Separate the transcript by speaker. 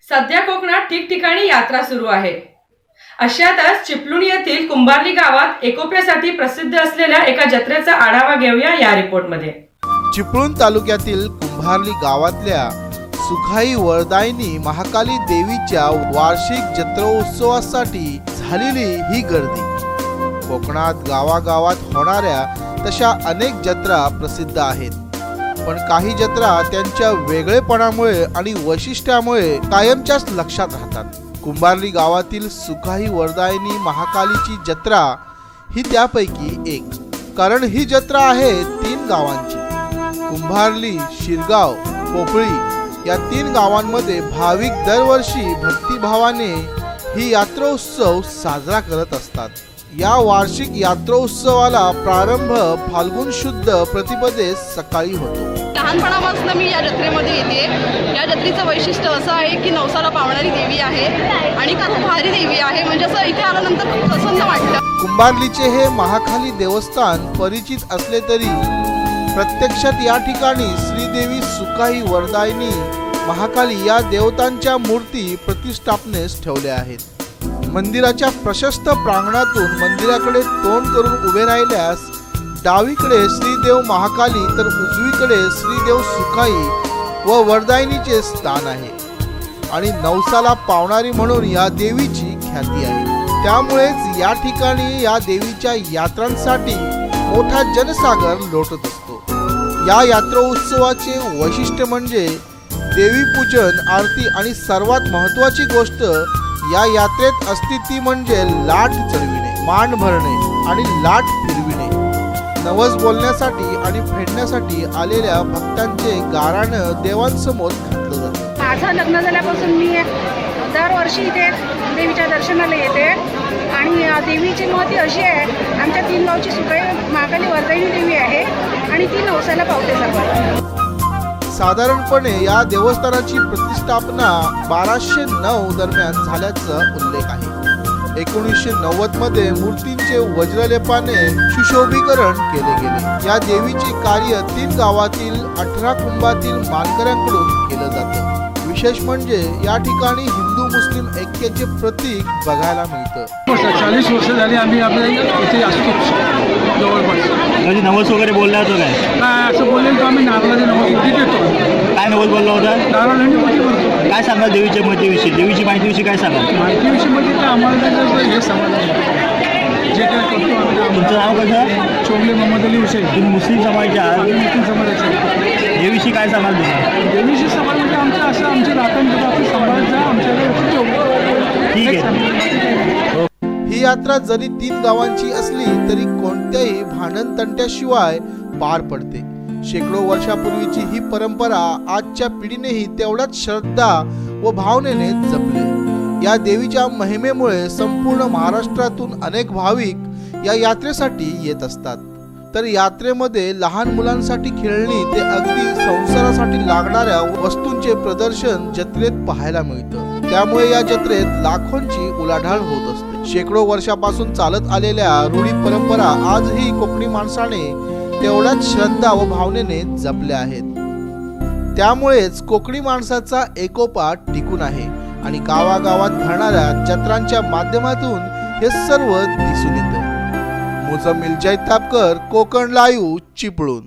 Speaker 1: सध्या कोकणात ठिकठिकाणी यात्रा सुरू आहे। अशातच चिपळूण येथील कुंभारली गावात एकोप्यासाठी प्रसिद्ध असलेल्या एका जत्रेचा आढावा घेऊया या रिपोर्टमध्ये।
Speaker 2: चिपळूण तालुक्यातील कुंभारली गावातल्या सुखाई वरदायिनी महाकाली देवीच्या वार्षिक जत्रोत्सवासाठी झालेली ही गर्दी कोकणात गावागावात होणाऱ्या तशा अनेक जत्रा प्रसिद्ध आहेत, पण काही जत्रा त्यांच्या वेगळेपणामुळे आणि वैशिष्ट्यामुळे कायमच्याच लक्षात राहतात। कुंभारली गावातील सुखाई वरदायिनी महाकालीची जत्रा ही त्यापैकी एक, कारण ही जत्रा आहे 3 गावांची। कुंभारली, शिरगाव, पोफळी या 3 गावांमध्ये भाविक दरवर्षी भक्तिभावाने ही यात्रोत्सव साजरा करत असतात। या वार्षिक यात्रोत्सवाला प्रारंभ फाल्गुन शुद्ध प्रतिपदेस सकाळी होतो।
Speaker 3: लहानपणापासून मी या जत्रेमध्ये येते। या जत्रेचं वैशिष्ट्य असं आहे की नवसाला पावणारी देवी आहे आणि खूप भारी देवी आहे, म्हणजे असं इथे आल्यानंतर खूप प्रसन्न वाटतं।
Speaker 2: कुंभारलीचे हे महाकाली देवस्थान परिचित असले तरी प्रत्यक्षात या ठिकाणी श्रीदेवी सुखाई वरदायिनी महाकाली या देवतांच्या मूर्ती प्रतिष्ठापनेस ठेवल्या आहेत। मंदिराच्या प्रशस्त प्रांगणातून मंदिराकडे तोंड करून उभे राहिल्यास डावीकडे श्रीदेव महाकाली तर उजवीकडे श्रीदेव सुखाई व वरदायिनीचे स्थान आहे आणि नवसाला पावणारी म्हणून या देवीची ख्याती आहे। त्यामुळेच या ठिकाणी या देवीच्या यात्रांसाठी मोठा जनसागर लोटत असतो। या यात्रोत्सवाचे वैशिष्ट्य म्हणजे देवी पूजन, आरती आणि सर्वात महत्त्वाची गोष्ट या यात्रेत असते ती म्हणजे लाट चढविणे, मान भरणे आणि लाट फिरविणे। नवस बोलण्यासाठी आणि फेडण्यासाठी आलेल्या भक्तांचे गाराणं देवांसमोर घातलं जातं।
Speaker 4: माझं लग्न झाल्यापासून मी दरवर्षी इथे देवीच्या दर्शनाला येते आणि देवीची महती अशी आहे, आमच्या 3 गावची सुखाई महाकाली वरदायिनी देवी आहे आणि ती नवसाला पावते सर्व।
Speaker 2: साधारणपणे या देवस्थानाची प्रतिष्ठापना 1209 दरम्यान झाल्याचा उल्लेख आहे। 1990 मध्ये मूर्तींचे वज्रलेपाने सुशोभीकरण केले गेले। या देवीचे कार्य 3 गावातील 18 कुंभातील मानकऱ्यांकडून केलं जातं। विशेष म्हणजे या ठिकाणी हिंदू मुस्लिम ऐक्याचे प्रतीक बघायला मिळतं।
Speaker 5: 40 वर्ष झाली आम्ही आपल्या इथे असतो जवळपास।
Speaker 6: कधी नवस वगैरे बोलला होता काय?
Speaker 5: असं बोललेलं तर आम्ही नारळाचे नवस देतो।
Speaker 6: काय नवस बोलला होता?
Speaker 5: नारळ आणि मोठी करतो।
Speaker 6: काय सांगाल देवीच्या माहितीविषयी, देवीची माहितीविषयी काय सांगाल?
Speaker 5: माहितीविषयी म्हणजे तर आम्हाला त्याचं हे समाधान जे काय करतो आम्ही।
Speaker 6: तुमचं नाव कसं?
Speaker 5: चोगले मोहम्मद अली हुसैन।
Speaker 6: तुम्ही मुस्लिम समाजाचे आहात,
Speaker 5: मुस्लिम समाजाचे।
Speaker 6: देवीशी काय सांगाल तुम्ही?
Speaker 5: देवीशी समाज म्हणजे आमचं असं आमचे राखण आपल्या समाजाचा आमच्याकडे
Speaker 6: ठीक आहे।
Speaker 2: ही यात्रा जरी 3 गावांची असली तरी कोणत्याही भांडण तंट्याशिवाय पार पडते। शेकडो वर्षापूर्वीची ही परंपरा आजच्या पिढीनेही तेवढ्याच श्रद्धा व भावनेने जपली। या देवीच्या महिमेमुळे संपूर्ण महाराष्ट्रातून अनेक भाविक या यात्रेसाठी येत असतात। तर यात्रेमध्ये लहान मुलांसाठी खेळणी ते अगदी संसारासाठी लागणाऱ्या वस्तूंचे प्रदर्शन जत्रेत पाहायला मिळतं। त्यामुळे या जत्रेत लाखोंची उलाढाल होत असते। शेकडो वर्षापासून चालत आलेल्या रूढी परंपरा आजही कोकणी माणसाने तेवढ्याच श्रद्धा व भावनेने जपल्या आहेत। त्यामुळेच कोकणी माणसाचा एकोपा टिकून आहे आणि गावागावात भरणाऱ्या जत्रांच्या माध्यमातून हे सर्व दिसून येतं। मुजम्मिल जैतापकर, कोकण लाईव्ह, चिपळूण।